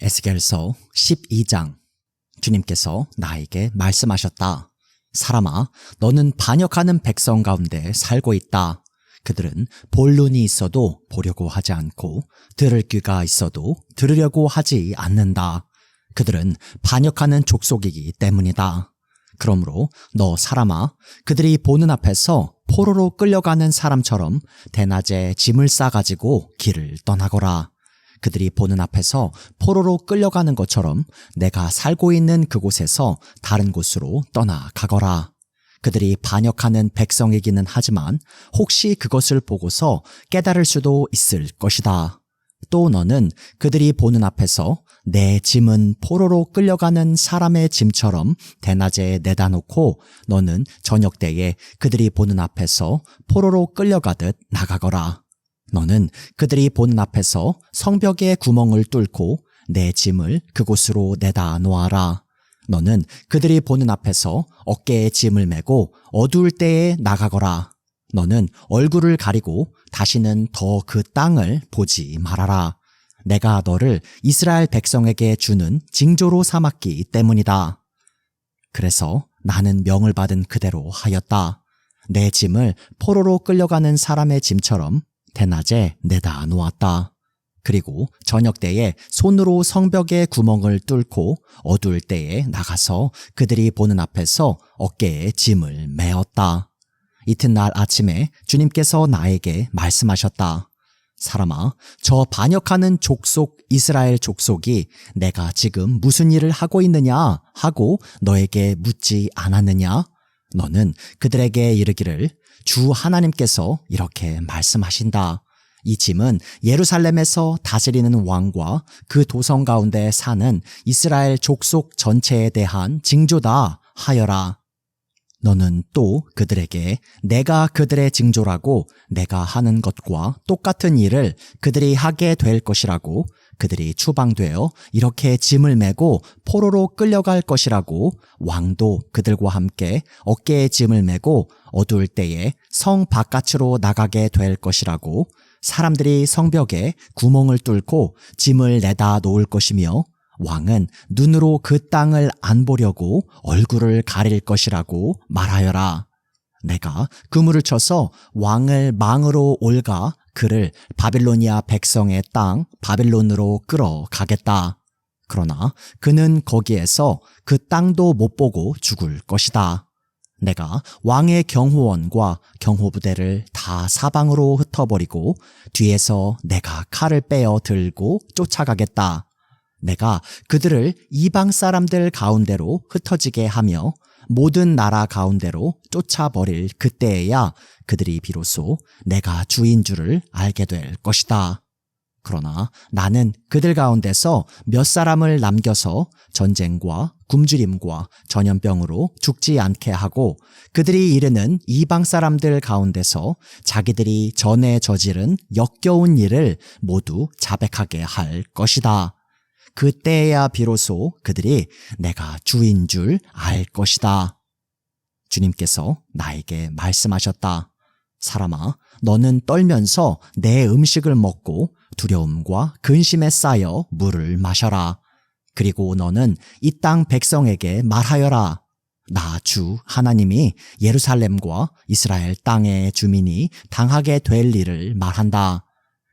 에스겔서 12장. 주님께서 나에게 말씀하셨다. 사람아, 너는 반역하는 백성 가운데 살고 있다. 그들은 볼 눈이 있어도 보려고 하지 않고 들을 귀가 있어도 들으려고 하지 않는다. 그들은 반역하는 족속이기 때문이다. 그러므로 너 사람아, 그들이 보는 앞에서 포로로 끌려가는 사람처럼 대낮에 짐을 싸가지고 길을 떠나거라. 그들이 보는 앞에서 포로로 끌려가는 것처럼 내가 살고 있는 그곳에서 다른 곳으로 떠나가거라. 그들이 반역하는 백성이기는 하지만 혹시 그것을 보고서 깨달을 수도 있을 것이다. 또 너는 그들이 보는 앞에서 내 짐은 포로로 끌려가는 사람의 짐처럼 대낮에 내다 놓고 너는 저녁 때에 그들이 보는 앞에서 포로로 끌려가듯 나가거라. 너는 그들이 보는 앞에서 성벽에 구멍을 뚫고 내 짐을 그곳으로 내다 놓아라. 너는 그들이 보는 앞에서 어깨에 짐을 메고 어두울 때에 나가거라. 너는 얼굴을 가리고 다시는 더 그 땅을 보지 말아라. 내가 너를 이스라엘 백성에게 주는 징조로 삼았기 때문이다. 그래서 나는 명을 받은 그대로 하였다. 내 짐을 포로로 끌려가는 사람의 짐처럼 대낮에 내다 놓았다. 그리고 저녁 때에 손으로 성벽에 구멍을 뚫고 어두울 때에 나가서 그들이 보는 앞에서 어깨에 짐을 메었다. 이튿날 아침에 주님께서 나에게 말씀하셨다. 사람아, 저 반역하는 족속 이스라엘 족속이 내가 지금 무슨 일을 하고 있느냐 하고 너에게 묻지 않았느냐? 너는 그들에게 이르기를 주 하나님께서 이렇게 말씀하신다. 이 짐은 예루살렘에서 다스리는 왕과 그 도성 가운데 사는 이스라엘 족속 전체에 대한 징조다 하여라. 너는 또 그들에게 내가 그들의 징조라고 내가 하는 것과 똑같은 일을 그들이 하게 될 것이라고 그들이 추방되어 이렇게 짐을 메고 포로로 끌려갈 것이라고 왕도 그들과 함께 어깨에 짐을 메고 어두울 때에 성 바깥으로 나가게 될 것이라고 사람들이 성벽에 구멍을 뚫고 짐을 내다 놓을 것이며 왕은 눈으로 그 땅을 안 보려고 얼굴을 가릴 것이라고 말하여라. 내가 그물을 쳐서 왕을 망으로 올가 그를 바빌로니아 백성의 땅 바빌론으로 끌어가겠다. 그러나 그는 거기에서 그 땅도 못 보고 죽을 것이다. 내가 왕의 경호원과 경호부대를 다 사방으로 흩어버리고 뒤에서 내가 칼을 빼어 들고 쫓아가겠다. 내가 그들을 이방 사람들 가운데로 흩어지게 하며 모든 나라 가운데로 쫓아버릴 그때에야 그들이 비로소 내가 주인 줄을 알게 될 것이다. 그러나 나는 그들 가운데서 몇 사람을 남겨서 전쟁과 굶주림과 전염병으로 죽지 않게 하고 그들이 이르는 이방 사람들 가운데서 자기들이 전에 저지른 역겨운 일을 모두 자백하게 할 것이다. 그때야 비로소 그들이 내가 주인 줄 알 것이다. 주님께서 나에게 말씀하셨다. 사람아, 너는 떨면서 내 음식을 먹고 두려움과 근심에 쌓여 물을 마셔라. 그리고 너는 이 땅 백성에게 말하여라. 나 주 하나님이 예루살렘과 이스라엘 땅의 주민이 당하게 될 일을 말한다.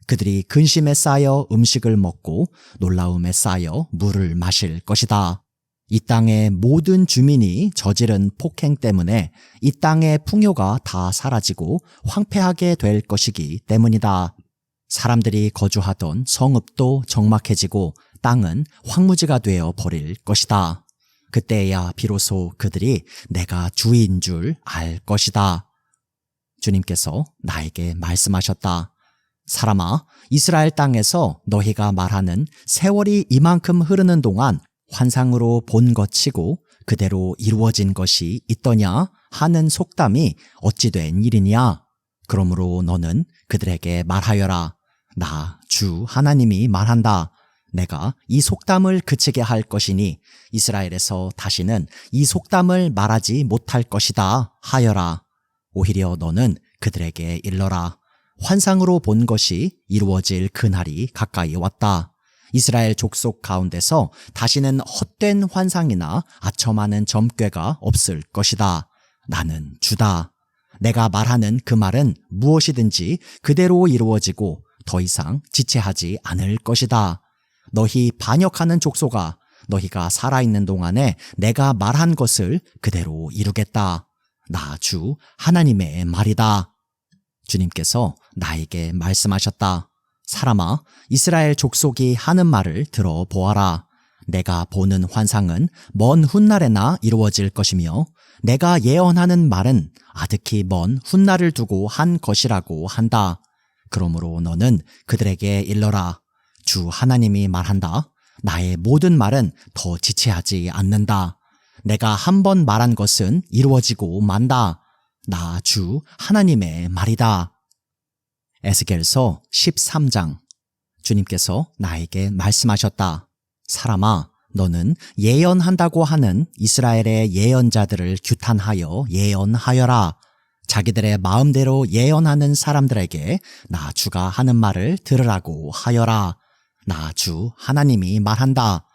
그들이 근심에 쌓여 음식을 먹고 놀라움에 쌓여 물을 마실 것이다. 이 땅의 모든 주민이 저지른 폭행 때문에 이 땅의 풍요가 다 사라지고 황폐하게 될 것이기 때문이다. 사람들이 거주하던 성읍도 적막해지고 땅은 황무지가 되어 버릴 것이다. 그때야 비로소 그들이 내가 주인 줄 알 것이다. 주님께서 나에게 말씀하셨다. 사람아, 이스라엘 땅에서 너희가 말하는 세월이 이만큼 흐르는 동안 환상으로 본 것 치고 그대로 이루어진 것이 있더냐 하는 속담이 어찌 된 일이냐? 그러므로 너는 그들에게 말하여라. 나 주 하나님이 말한다. 내가 이 속담을 그치게 할 것이니 이스라엘에서 다시는 이 속담을 말하지 못할 것이다 하여라. 오히려 너는 그들에게 일러라. 환상으로 본 것이 이루어질 그날이 가까이 왔다. 이스라엘 족속 가운데서 다시는 헛된 환상이나 아첨하는 점괘가 없을 것이다. 나는 주다. 내가 말하는 그 말은 무엇이든지 그대로 이루어지고 더 이상 지체하지 않을 것이다. 너희 반역하는 족속아, 너희가 살아있는 동안에 내가 말한 것을 그대로 이루겠다. 나 주 하나님의 말이다. 주님께서 나에게 말씀하셨다. 사람아, 이스라엘 족속이 하는 말을 들어보아라. 내가 보는 환상은 먼 훗날에나 이루어질 것이며 내가 예언하는 말은 아득히 먼 훗날을 두고 한 것이라고 한다. 그러므로 너는 그들에게 일러라. 주 하나님이 말한다. 나의 모든 말은 더 지체하지 않는다. 내가 한 번 말한 것은 이루어지고 만다. 나 주 하나님의 말이다. 에스겔서 13장. 주님께서 나에게 말씀하셨다. 사람아, 너는 예언한다고 하는 이스라엘의 예언자들을 규탄하여 예언하여라. 자기들의 마음대로 예언하는 사람들에게 나 주가 하는 말을 들으라고 하여라. 나 주 하나님이 말한다.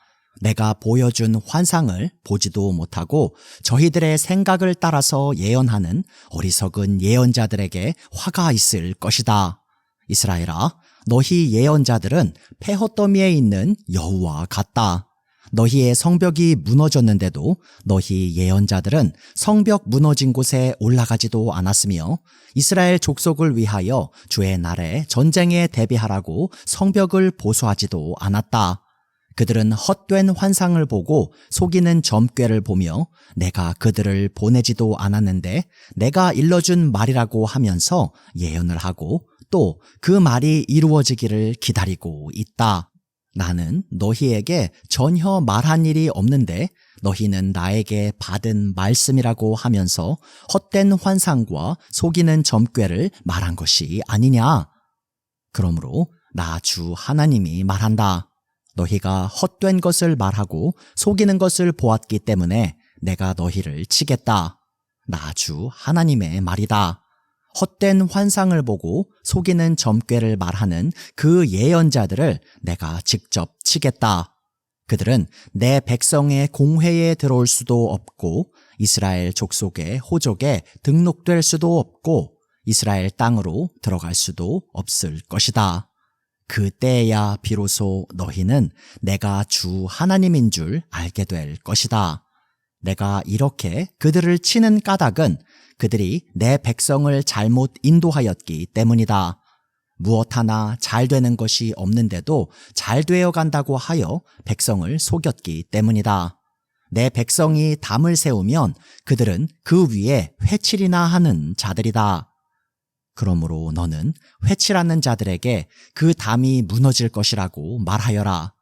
내가 보여준 환상을 보지도 못하고 저희들의 생각을 따라서 예언하는 어리석은 예언자들에게 화가 있을 것이다. 이스라엘아, 너희 예언자들은 폐허더미에 있는 여우와 같다. 너희의 성벽이 무너졌는데도 너희 예언자들은 성벽 무너진 곳에 올라가지도 않았으며 이스라엘 족속을 위하여 주의 날에 전쟁에 대비하라고 성벽을 보수하지도 않았다. 그들은 헛된 환상을 보고 속이는 점괘를 보며 내가 그들을 보내지도 않았는데 내가 일러준 말이라고 하면서 예언을 하고 또 그 말이 이루어지기를 기다리고 있다. 나는 너희에게 전혀 말한 일이 없는데 너희는 나에게 받은 말씀이라고 하면서 헛된 환상과 속이는 점괘를 말한 것이 아니냐? 그러므로 나 주 하나님이 말한다. 너희가 헛된 것을 말하고 속이는 것을 보았기 때문에 내가 너희를 치겠다. 나 주 하나님의 말이다. 헛된 환상을 보고 속이는 점괘를 말하는 그 예언자들을 내가 직접 치겠다. 그들은 내 백성의 공회에 들어올 수도 없고 이스라엘 족속의 호족에 등록될 수도 없고 이스라엘 땅으로 들어갈 수도 없을 것이다. 그때야 비로소 너희는 내가 주 하나님인 줄 알게 될 것이다. 내가 이렇게 그들을 치는 까닭은 그들이 내 백성을 잘못 인도하였기 때문이다. 무엇 하나 잘 되는 것이 없는데도 잘 되어 간다고 하여 백성을 속였기 때문이다. 내 백성이 담을 세우면 그들은 그 위에 회칠이나 하는 자들이다. 그러므로 너는 회칠하는 자들에게 그 담이 무너질 것이라고 말하여라.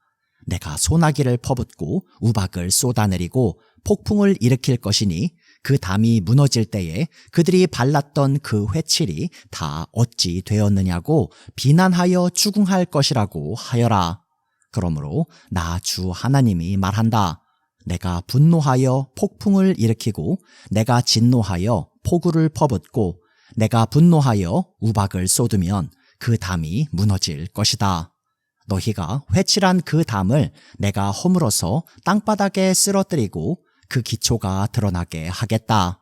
내가 소나기를 퍼붓고 우박을 쏟아내리고 폭풍을 일으킬 것이니 그 담이 무너질 때에 그들이 발랐던 그 회칠이 다 어찌 되었느냐고 비난하여 추궁할 것이라고 하여라. 그러므로 나 주 하나님이 말한다. 내가 분노하여 폭풍을 일으키고 내가 진노하여 폭우를 퍼붓고 내가 분노하여 우박을 쏟으면 그 담이 무너질 것이다. 너희가 회칠한 그 담을 내가 허물어서 땅바닥에 쓰러뜨리고 그 기초가 드러나게 하겠다.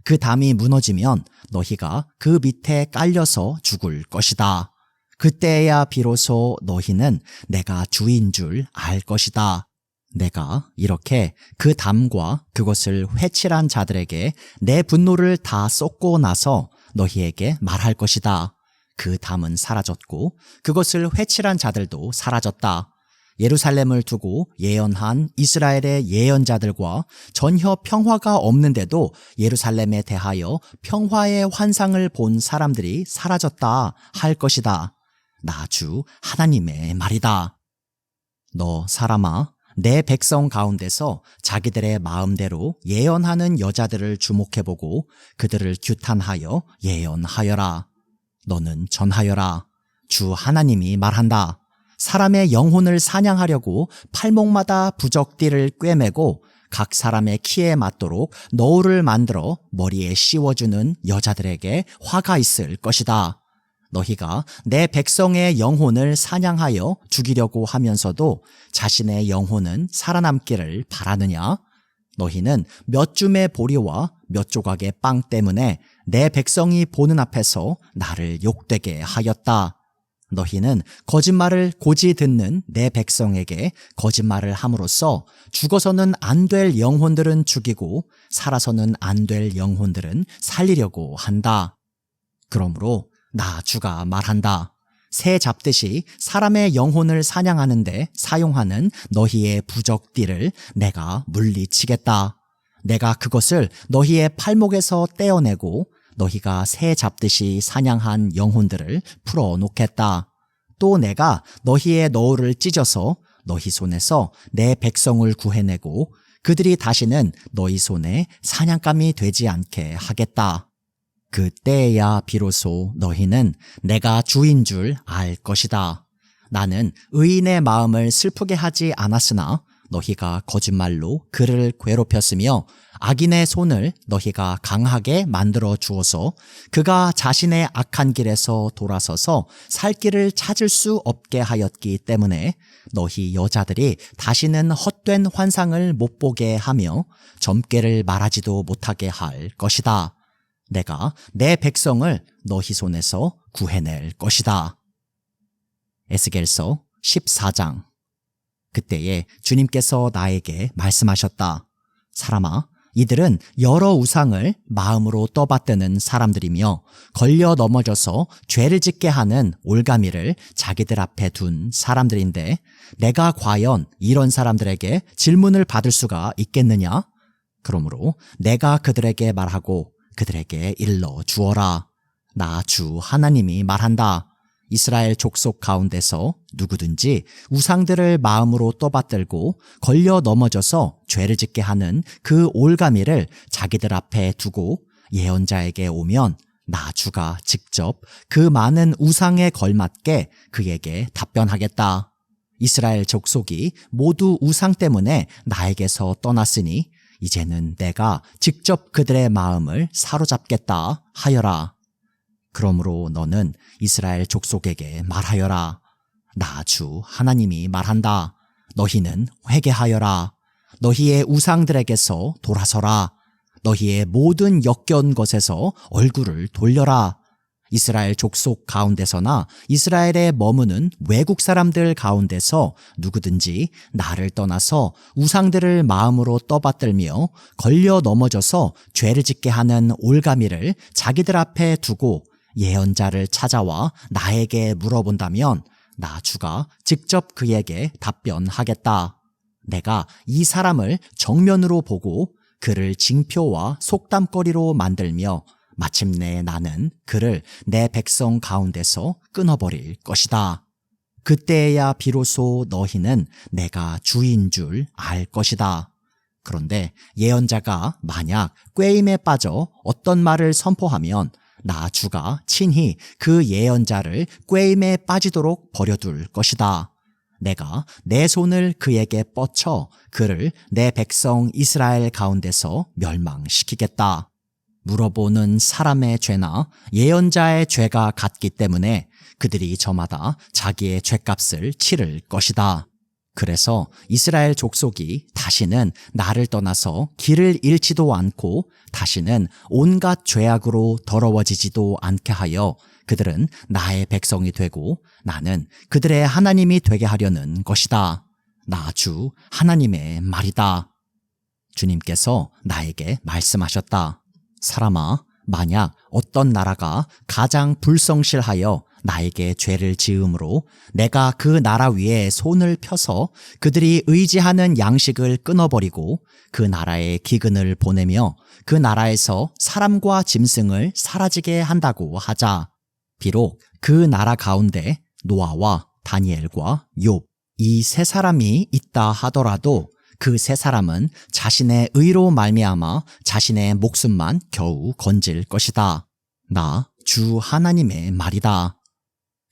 그 담이 무너지면 너희가 그 밑에 깔려서 죽을 것이다. 그때야 비로소 너희는 내가 주인 줄 알 것이다. 내가 이렇게 그 담과 그것을 회칠한 자들에게 내 분노를 다 쏟고 나서 너희에게 말할 것이다. 그 담은 사라졌고 그것을 회칠한 자들도 사라졌다. 예루살렘을 두고 예언한 이스라엘의 예언자들과 전혀 평화가 없는데도 예루살렘에 대하여 평화의 환상을 본 사람들이 사라졌다 할 것이다. 나 주 하나님의 말이다. 너 사람아, 내 백성 가운데서 자기들의 마음대로 예언하는 여자들을 주목해보고 그들을 규탄하여 예언하여라. 너는 전하여라. 주 하나님이 말한다. 사람의 영혼을 사냥하려고 팔목마다 부적띠를 꿰매고 각 사람의 키에 맞도록 너울을 만들어 머리에 씌워주는 여자들에게 화가 있을 것이다. 너희가 내 백성의 영혼을 사냥하여 죽이려고 하면서도 자신의 영혼은 살아남기를 바라느냐? 너희는 몇 줌의 보리와 몇 조각의 빵 때문에 내 백성이 보는 앞에서 나를 욕되게 하였다. 너희는 거짓말을 고지 듣는 내 백성에게 거짓말을 함으로써 죽어서는 안 될 영혼들은 죽이고 살아서는 안 될 영혼들은 살리려고 한다. 그러므로 나 주가 말한다. 새 잡듯이 사람의 영혼을 사냥하는데 사용하는 너희의 부적띠를 내가 물리치겠다. 내가 그것을 너희의 팔목에서 떼어내고 너희가 새 잡듯이 사냥한 영혼들을 풀어놓겠다. 또 내가 너희의 너울을 찢어서 너희 손에서 내 백성을 구해내고 그들이 다시는 너희 손에 사냥감이 되지 않게 하겠다. 그때야 비로소 너희는 내가 주인 줄 알 것이다. 나는 의인의 마음을 슬프게 하지 않았으나 너희가 거짓말로 그를 괴롭혔으며 악인의 손을 너희가 강하게 만들어 주어서 그가 자신의 악한 길에서 돌아서서 살 길을 찾을 수 없게 하였기 때문에 너희 여자들이 다시는 헛된 환상을 못 보게 하며 점괘를 말하지도 못하게 할 것이다. 내가 내 백성을 너희 손에서 구해낼 것이다. 에스겔서 14장. 그때에 주님께서 나에게 말씀하셨다. 사람아, 이들은 여러 우상을 마음으로 떠받드는 사람들이며 걸려 넘어져서 죄를 짓게 하는 올가미를 자기들 앞에 둔 사람들인데 내가 과연 이런 사람들에게 질문을 받을 수가 있겠느냐? 그러므로 내가 그들에게 말하고 그들에게 일러 주어라. 나 주 하나님이 말한다. 이스라엘 족속 가운데서 누구든지 우상들을 마음으로 떠받들고 걸려 넘어져서 죄를 짓게 하는 그 올가미를 자기들 앞에 두고 예언자에게 오면 나 주가 직접 그 많은 우상에 걸맞게 그에게 답변하겠다. 이스라엘 족속이 모두 우상 때문에 나에게서 떠났으니 이제는 내가 직접 그들의 마음을 사로잡겠다 하여라. 그러므로 너는 이스라엘 족속에게 말하여라. 나 주 하나님이 말한다. 너희는 회개하여라. 너희의 우상들에게서 돌아서라. 너희의 모든 역겨운 것에서 얼굴을 돌려라. 이스라엘 족속 가운데서나 이스라엘에 머무는 외국 사람들 가운데서 누구든지 나를 떠나서 우상들을 마음으로 떠받들며 걸려 넘어져서 죄를 짓게 하는 올가미를 자기들 앞에 두고 예언자를 찾아와 나에게 물어본다면 나 주가 직접 그에게 답변하겠다. 내가 이 사람을 정면으로 보고 그를 징표와 속담거리로 만들며 마침내 나는 그를 내 백성 가운데서 끊어버릴 것이다. 그때야 비로소 너희는 내가 주인 줄 알 것이다. 그런데 예언자가 만약 꾀임에 빠져 어떤 말을 선포하면 나 주가 친히 그 예언자를 꾀임에 빠지도록 버려둘 것이다. 내가 내 손을 그에게 뻗쳐 그를 내 백성 이스라엘 가운데서 멸망시키겠다. 물어보는 사람의 죄나 예언자의 죄가 같기 때문에 그들이 저마다 자기의 죄값을 치를 것이다. 그래서 이스라엘 족속이 다시는 나를 떠나서 길을 잃지도 않고 다시는 온갖 죄악으로 더러워지지도 않게 하여 그들은 나의 백성이 되고 나는 그들의 하나님이 되게 하려는 것이다. 나 주 하나님의 말이다. 주님께서 나에게 말씀하셨다. 사람아, 만약 어떤 나라가 가장 불성실하여 나에게 죄를 지음으로 내가 그 나라 위에 손을 펴서 그들이 의지하는 양식을 끊어버리고 그 나라에 기근을 보내며 그 나라에서 사람과 짐승을 사라지게 한다고 하자. 비록 그 나라 가운데 노아와 다니엘과 욥 이 세 사람이 있다 하더라도 그 세 사람은 자신의 의로 말미암아 자신의 목숨만 겨우 건질 것이다. 나 주 하나님의 말이다.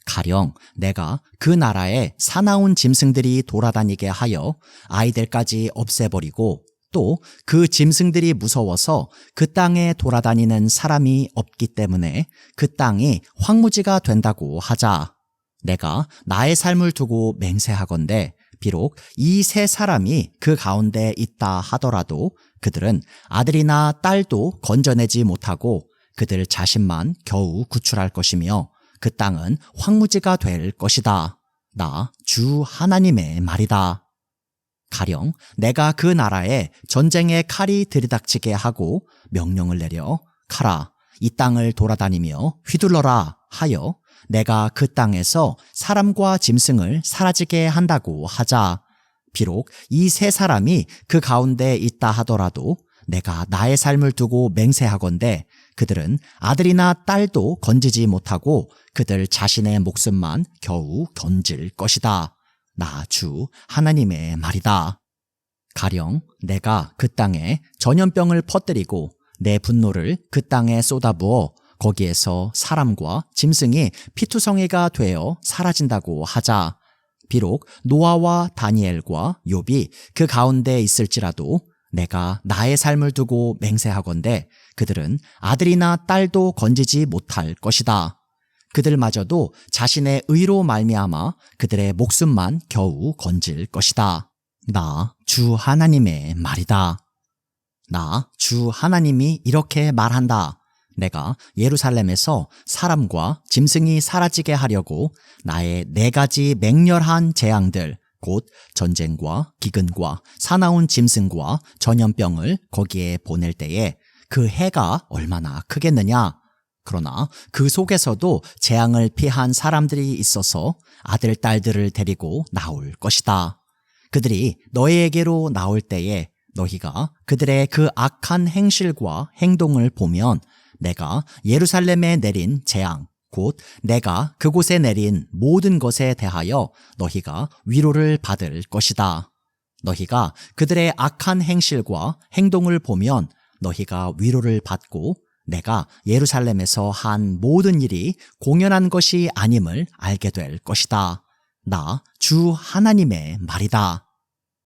가령 내가 그 나라에 사나운 짐승들이 돌아다니게 하여 아이들까지 없애버리고 또 그 짐승들이 무서워서 그 땅에 돌아다니는 사람이 없기 때문에 그 땅이 황무지가 된다고 하자. 내가 나의 삶을 두고 맹세하건대 비록 이 세 사람이 그 가운데 있다 하더라도 그들은 아들이나 딸도 건져내지 못하고 그들 자신만 겨우 구출할 것이며 그 땅은 황무지가 될 것이다. 나 주 하나님의 말이다. 가령 내가 그 나라에 전쟁의 칼이 들이닥치게 하고 명령을 내려 가라, 이 땅을 돌아다니며 휘둘러라 하여 내가 그 땅에서 사람과 짐승을 사라지게 한다고 하자. 비록 이 세 사람이 그 가운데 있다 하더라도 내가 나의 삶을 두고 맹세하건대 그들은 아들이나 딸도 건지지 못하고 그들 자신의 목숨만 겨우 건질 것이다. 나 주 하나님의 말이다. 가령 내가 그 땅에 전염병을 퍼뜨리고 내 분노를 그 땅에 쏟아부어 거기에서 사람과 짐승이 피투성이가 되어 사라진다고 하자. 비록 노아와 다니엘과 욥이 그 가운데 있을지라도 내가 나의 삶을 두고 맹세하건대 그들은 아들이나 딸도 건지지 못할 것이다. 그들마저도 자신의 의로 말미암아 그들의 목숨만 겨우 건질 것이다. 나 주 하나님의 말이다. 나 주 하나님이 이렇게 말한다. 내가 예루살렘에서 사람과 짐승이 사라지게 하려고 나의 4가지 맹렬한 재앙들, 곧 전쟁과 기근과 사나운 짐승과 전염병을 거기에 보낼 때에 그 해가 얼마나 크겠느냐. 그러나 그 속에서도 재앙을 피한 사람들이 있어서 아들, 딸들을 데리고 나올 것이다. 그들이 너희에게로 나올 때에 너희가 그들의 그 악한 행실과 행동을 보면 내가 예루살렘에 내린 재앙, 곧 내가 그곳에 내린 모든 것에 대하여 너희가 위로를 받을 것이다. 너희가 그들의 악한 행실과 행동을 보면 너희가 위로를 받고 내가 예루살렘에서 한 모든 일이 공연한 것이 아님을 알게 될 것이다. 나 주 하나님의 말이다.